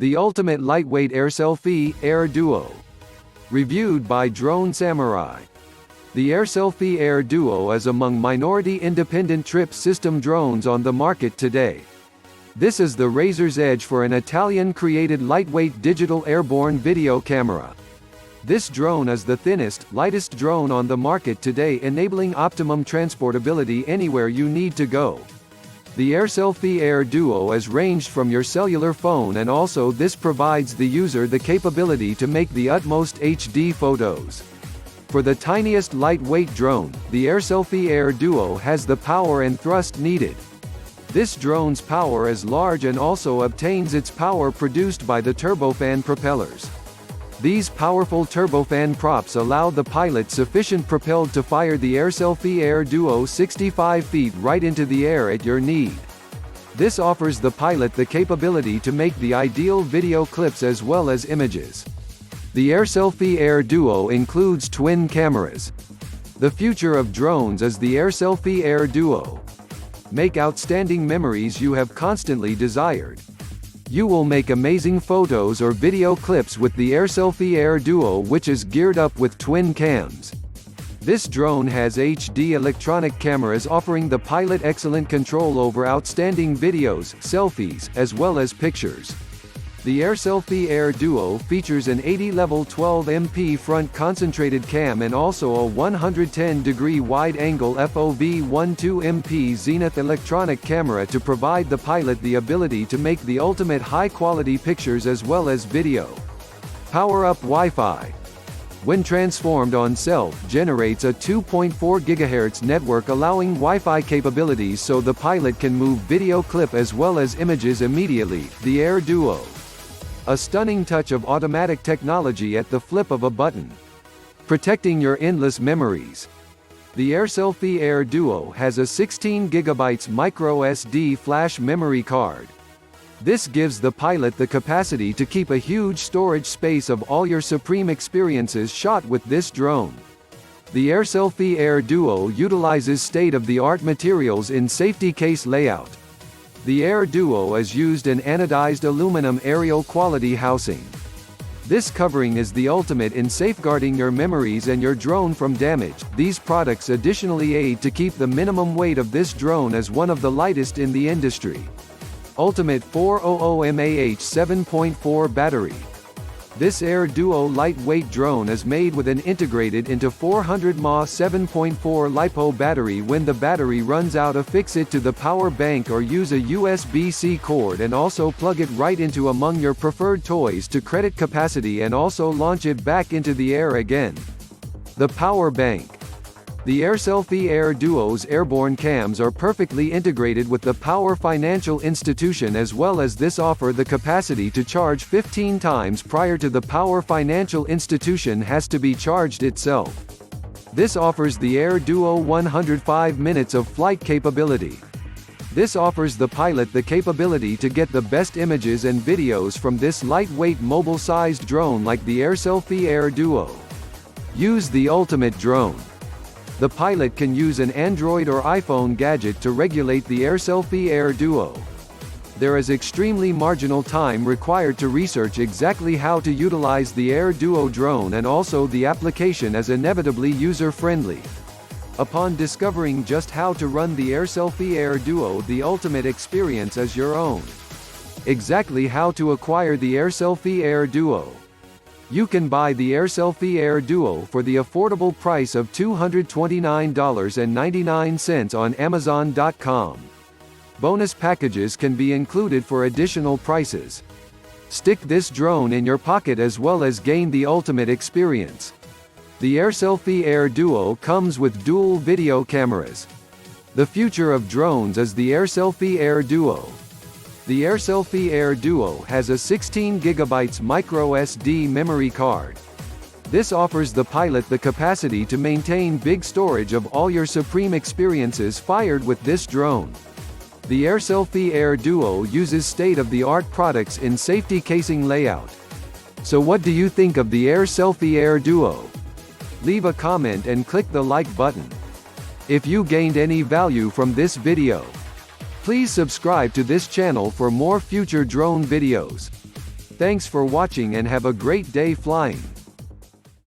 The ultimate lightweight Air Selfie AIR Duo. Reviewed by Drone Samurai. The Air Selfie AIR Duo is among minority independent trip system drones on the market today. This is the razor's edge for an Italian-created lightweight digital airborne video camera. This drone is the thinnest, lightest drone on the market today, enabling optimum transportability anywhere you need to go. The Air Selfie AIR Duo is ranged from your cellular phone, and also this provides the user the capability to make the utmost HD photos. For the tiniest lightweight drone, the Air Selfie AIR Duo has the power and thrust needed. This drone's power is large and also obtains its power produced by the turbofan propellers. These powerful turbofan props allow the pilot sufficient propelled to fire the Air Selfie AIR Duo 65 feet right into the air at your need. This offers the pilot the capability to make the ideal video clips as well as images. The Air Selfie AIR Duo includes twin cameras. The future of drones is the Air Selfie AIR Duo. Make outstanding memories you have constantly desired. You will make amazing photos or video clips with the Air Selfie AIR Duo, which is geared up with twin cams. This drone has HD electronic cameras offering the pilot excellent control over outstanding videos, selfies, as well as pictures. The Air Selfie AIR Duo features an 80-level 12MP front concentrated cam and also a 110-degree wide-angle FOV 12MP zenith electronic camera to provide the pilot the ability to make the ultimate high-quality pictures as well as video. Power-up Wi-Fi. When transformed on self, generates a 2.4 GHz network allowing Wi-Fi capabilities so the pilot can move video clip as well as images immediately. The AIR Duo. A stunning touch of automatic technology at the flip of a button. Protecting your endless memories. The Air Selfie AIR Duo has a 16 GB micro SD flash memory card. This gives the pilot the capacity to keep a huge storage space of all your supreme experiences shot with this drone. The Air Selfie AIR Duo utilizes state-of-the-art materials in safety case layout. The AIR Duo is used in anodized aluminum aerial quality housing. This covering is the ultimate in safeguarding your memories and your drone from damage. These products additionally aid to keep the minimum weight of this drone as one of the lightest in the industry. Ultimate 400 mAh 7.4 battery. This AIR Duo lightweight drone is made with an integrated into 400 mAh 7.4 LiPo battery. When the battery runs out, affix it to the power bank or use a USB-C cord and also plug it right into among your preferred toys to credit capacity and also launch it back into the air again. The power bank. The Air Selfie AIR Duo's airborne cams are perfectly integrated with the Power Financial Institution, as well as this offer the capacity to charge 15 times prior to the Power Financial Institution has to be charged itself. This offers the AIR Duo 105 minutes of flight capability. This offers the pilot the capability to get the best images and videos from this lightweight mobile-sized drone like the Air Selfie AIR Duo. Use the ultimate drone. The pilot can use an Android or iPhone gadget to regulate the Air Selfie AIR Duo. There is extremely marginal time required to research exactly how to utilize the AIR Duo drone, and also the application is inevitably user-friendly. Upon discovering just how to run the Air Selfie AIR Duo, the ultimate experience is your own. Exactly how to acquire the Air Selfie AIR Duo. You can buy the Air Selfie AIR Duo for the affordable price of $229.99 on Amazon.com. Bonus packages can be included for additional prices. Stick this drone in your pocket as well as gain the ultimate experience. The Air Selfie AIR Duo comes with dual video cameras. The future of drones is the Air Selfie AIR Duo. The Air Selfie AIR Duo has a 16 GB micro SD memory card. This offers the pilot the capacity to maintain big storage of all your supreme experiences fired with this drone. The Air Selfie AIR Duo uses state-of-the-art products in safety casing layout. So what do you think of the Air Selfie AIR Duo? Leave a comment and click the like button. If you gained any value from this video, please subscribe to this channel for more future drone videos. Thanks for watching and have a great day flying.